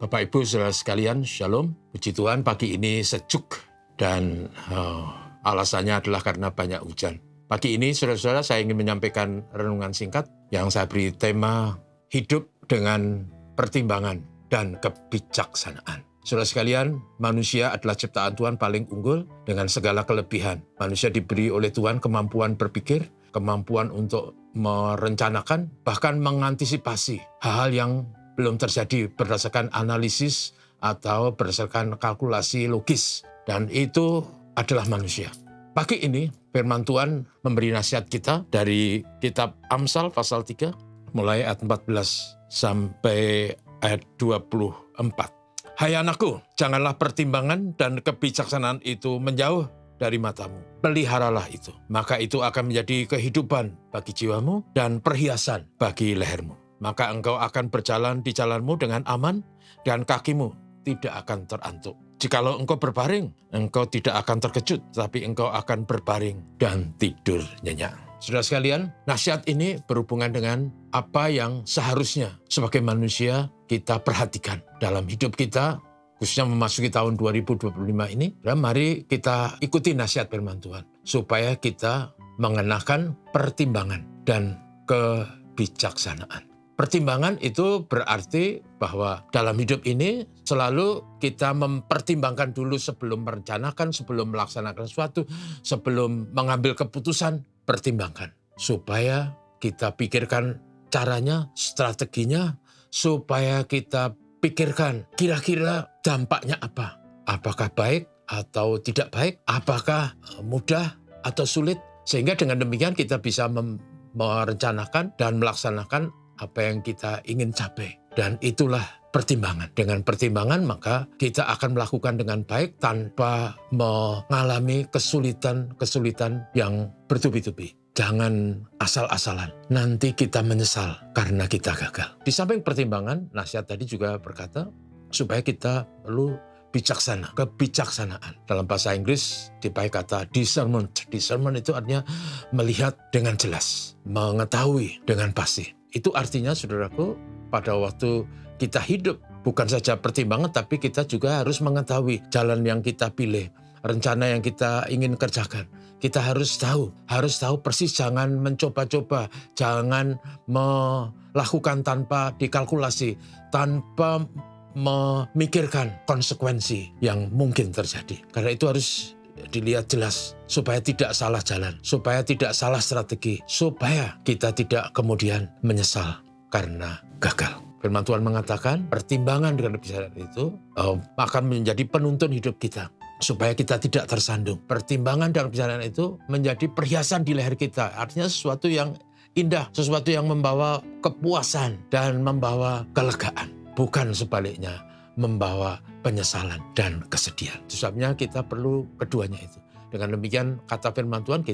Bapak Ibu saudara sekalian, Shalom. Puji Tuhan pagi ini sejuk dan alasannya adalah karena banyak hujan. Pagi ini saudara-saudara saya ingin menyampaikan renungan singkat yang saya beri tema hidup dengan pertimbangan dan kebijaksanaan. Saudara sekalian, manusia adalah ciptaan Tuhan paling unggul dengan segala kelebihan. Manusia diberi oleh Tuhan kemampuan berpikir, kemampuan untuk merencanakan, bahkan mengantisipasi hal-hal yang belum terjadi berdasarkan analisis atau berdasarkan kalkulasi logis. Dan itu adalah manusia. Pagi ini firman Tuhan memberi nasihat kita dari kitab Amsal pasal 3, mulai ayat 14 sampai ayat 24. Hai anakku, janganlah pertimbangan dan kebijaksanaan itu menjauh dari matamu. Peliharalah itu, maka itu akan menjadi kehidupan bagi jiwamu dan perhiasan bagi lehermu. Maka engkau akan berjalan di jalanmu dengan aman dan kakimu tidak akan terantuk. Jikalau engkau berbaring, engkau tidak akan terkejut, tapi engkau akan berbaring dan tidur nyenyak. Saudara sekalian, nasihat ini berhubungan dengan apa yang seharusnya sebagai manusia kita perhatikan dalam hidup kita, khususnya memasuki tahun 2025 ini. Dan mari kita ikuti nasihat firman Tuhan, supaya kita mengenakan pertimbangan dan kebijaksanaan. Pertimbangan itu berarti bahwa dalam hidup ini selalu kita mempertimbangkan dulu sebelum merencanakan, sebelum melaksanakan sesuatu, sebelum mengambil keputusan, pertimbangkan. Supaya kita pikirkan caranya, strateginya, supaya kita pikirkan kira-kira dampaknya apa. Apakah baik atau tidak baik, apakah mudah atau sulit. Sehingga dengan demikian kita bisa merencanakan dan melaksanakan apa yang kita ingin capai. Dan itulah pertimbangan. Dengan pertimbangan maka kita akan melakukan dengan baik tanpa mengalami kesulitan-kesulitan yang bertubi-tubi. Jangan asal-asalan. Nanti kita menyesal karena kita gagal. Di samping pertimbangan, nasihat tadi juga berkata supaya kita perlu bijaksana, kebijaksanaan. Dalam bahasa Inggris dipakai kata discernment. Discernment itu artinya melihat dengan jelas, mengetahui dengan pasti. Itu artinya, saudaraku, pada waktu kita hidup, bukan saja pertimbangan, tapi kita juga harus mengetahui jalan yang kita pilih, rencana yang kita ingin kerjakan. Kita harus tahu persis, jangan mencoba-coba, jangan melakukan tanpa dikalkulasi, tanpa memikirkan konsekuensi yang mungkin terjadi. Karena itu harus dilihat jelas, supaya tidak salah jalan, supaya tidak salah strategi, supaya kita tidak kemudian menyesal karena gagal. Firman Tuhan mengatakan pertimbangan dengan kebijaksanaan itu akan menjadi penuntun hidup kita, supaya kita tidak tersandung. Pertimbangan dan kebijaksanaan itu menjadi perhiasan di leher kita, artinya sesuatu yang indah, sesuatu yang membawa kepuasan dan membawa kelegaan, bukan sebaliknya membawa penyesalan dan kesedihan. Sebabnya kita perlu keduanya itu. Dengan demikian kata firman Tuhan,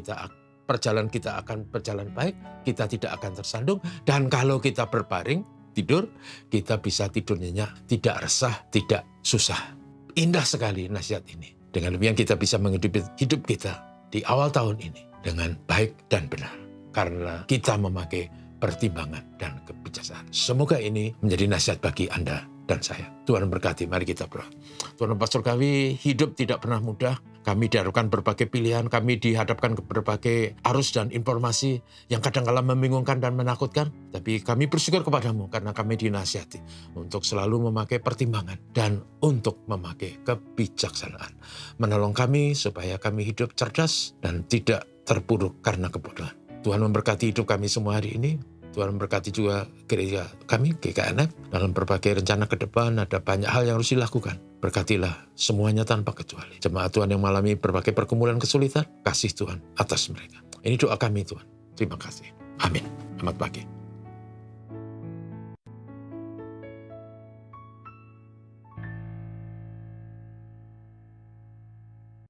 perjalanan kita akan berjalan baik, kita tidak akan tersandung, dan kalau kita berbaring, tidur, kita bisa tidur nyenyak, tidak resah, tidak susah. Indah sekali nasihat ini. Dengan demikian kita bisa menghidupi hidup kita di awal tahun ini dengan baik dan benar, karena kita memakai pertimbangan dan kebijaksanaan. Semoga ini menjadi nasihat bagi Anda dan saya. Tuhan berkati, mari kita berdoa. Tuhan Pastor, kami hidup tidak pernah mudah. Kami dihadapkan berbagai pilihan, kami dihadapkan ke berbagai arus dan informasi yang kadang-kala membingungkan dan menakutkan. Tapi kami bersyukur kepadamu karena kami dinasihati untuk selalu memakai pertimbangan dan untuk memakai kebijaksanaan. Menolong kami supaya kami hidup cerdas dan tidak terpuruk karena kebodohan. Tuhan memberkati hidup kami semua hari ini. Tuhan memberkati juga gereja kami, GKNF, dalam berbagai rencana ke depan. Ada banyak hal yang harus dilakukan. Berkatilah semuanya tanpa kecuali. Jemaat Tuhan yang mengalami berbagai pergumulan kesulitan, kasih Tuhan atas mereka. Ini doa kami, Tuhan. Terima kasih. Amin. Selamat pagi.